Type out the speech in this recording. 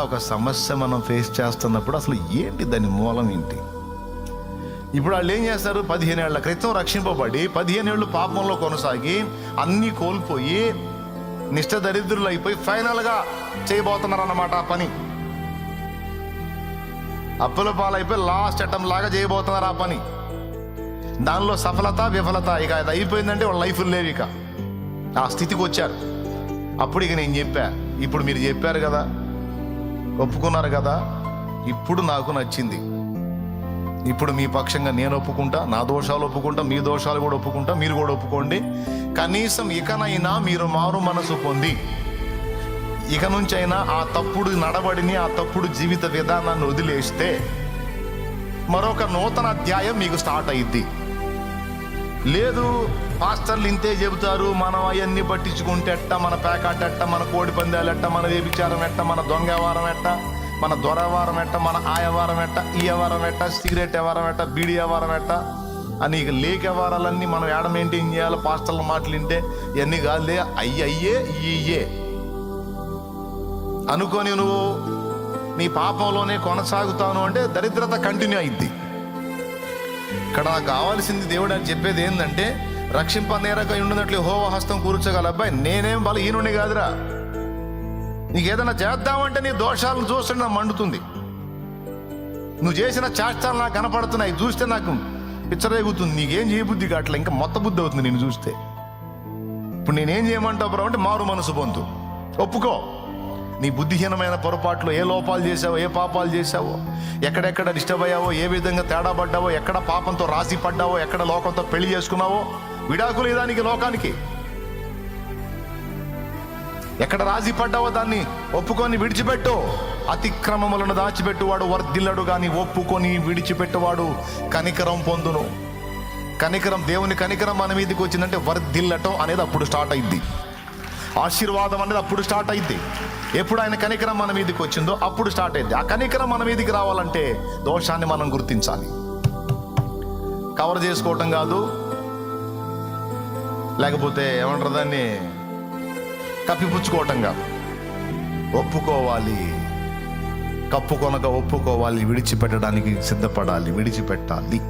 ఒక సమస్య మనం ఫేస్ చేస్తున్నప్పుడు అసలు ఏంటి, దాని మూలం ఏంటి? ఇప్పుడు వాళ్ళు ఏం చేస్తారు? 15 ఏళ్ల క్రితం రక్షింపబడి 15 ఏళ్ళు పాపంలో కొనసాగి అన్నీ కోల్పోయి నిష్ఠ దరిద్రులు అయిపోయి ఫైనల్గా చేయబోతున్నారు అన్నమాట ఆ పని. అప్పుల పాలైపోయి లాస్ట్ అటెంప్ట్ లాగా చేయబోతున్నారు ఆ పని. దానిలో సఫలత విఫలత, ఇక అది అయిపోయిందంటే వాళ్ళ లైఫ్ లేవు, ఇక ఆ స్థితికి వచ్చారు. అప్పుడు ఇక నేను చెప్పా, ఇప్పుడు మీరు చెప్పారు కదా, ఒప్పుకున్నారు కదా, ఇప్పుడు నాకు నచ్చింది. ఇప్పుడు మీ పక్షంగా నేను ఒప్పుకుంటా, నా దోషాలు ఒప్పుకుంటా, మీ దోషాలు కూడా ఒప్పుకుంటా, మీరు కూడా ఒప్పుకోండి. కనీసం ఇకనైనా మీరు మారు మనసు పొంది ఇక నుంచైనా ఆ తప్పుడు నడవడిని, ఆ తప్పుడు జీవిత విధానాన్ని వదిలేస్తే మరొక నూతన అధ్యాయం మీకు స్టార్ట్ అయ్యిద్ది. లేదు, పాస్టర్లు ఇంతే చెబుతారు, మనం అవన్నీ పట్టించుకుంటే ఎట్ట, మన పేకాట ఎట్ట, మన కోడి పందాలు ఎట్ట, మన వ్యభిచారం ఎట్ట, మన దొంగ వ్యవహారం ఎట్ట, మన దొరవారం ఎట్ట, మన ఆ వ్యవహారం ఎట్ట, ఈ వ్యవహారం ఎట్ట, సిగరెట్ వ్యవహారం ఎట్ట, బీడి వ్యవహారం ఎట్ట అని ఇక లేక వ్యవహారాలన్నీ మనం ఏడ మెయింటైన్ చేయాలి. పాస్టర్ల మాటలు వింటే ఇవన్నీ కాదులే, అయ్యే ఇయ్యే అనుకొని నువ్వు నీ పాపంలోనే కొనసాగుతాను అంటే దరిద్రత కంటిన్యూ అయింది. ఇక్కడ నాకు కావాల్సింది దేవుడు అని చెప్పేది ఏంటంటే, రక్షింప నేరక ఉండినట్లు యెహోవా హస్తం కూర్చోగల అబ్బాయి, నేనేం ఈనుండి కాదురా. నీకు ఏదైనా చేద్దామంటే నీ దోషాలను చూస్తుంటే నాకు మండుతుంది. నువ్వు చేసిన చేష్టాలు నాకు కనపడుతున్నాయి, చూస్తే నాకు పిచ్చరేగుతుంది. నీకేం చేయబుద్ధి కావట్లే, ఇంకా మొత్త బుద్ధి అవుతుంది నేను చూస్తే. ఇప్పుడు నేనేం చేయమంటావు బ్రో అంటే, మారు మనసు పొందు, ఒప్పుకో. నీ బుద్ధిహీనమైన పొరపాట్లు, ఏ లోపాలు చేసావో, ఏ పాపాలు చేసావో, ఎక్కడెక్కడ డిస్టర్బ్ అయ్యావో, ఏ విధంగా తేడా పడ్డావో, ఎక్కడ పాపంతో రాసి పడ్డావో, ఎక్కడ లోకంతో పెళ్లి చేసుకున్నావో, విడాకులు దానికి లోకానికి ఎక్కడ రాజీ పడ్డావో దాన్ని ఒప్పుకొని విడిచిపెట్టు. అతిక్రమములను దాచిపెట్టువాడు వర్ధిల్లడు, కానీ ఒప్పుకొని విడిచిపెట్టువాడు కనికరం పొందును. కనికరం, దేవుని కనికరం మన మీదకి వచ్చిందంటే వర్ధిల్లటం అనేది అప్పుడు స్టార్ట్ అయింది. ఆశీర్వాదం అనేది అప్పుడు స్టార్ట్ అయింది. ఎప్పుడు ఆయన కనికరం మన మీదకి వచ్చిందో అప్పుడు స్టార్ట్ అయింది. ఆ కనికరం మన మీదకి రావాలంటే దోషాన్ని మనం గుర్తించాలి. కవర్ చేసుకోవటం కాదు, లేకపోతే ఏమంటారు దాన్ని, కప్పిపుచ్చుకోవటం కాదు. ఒప్పుకోవాలి, కప్పు కొనక ఒప్పుకోవాలి, విడిచిపెట్టడానికి సిద్ధపడాలి, విడిచిపెట్టాలి.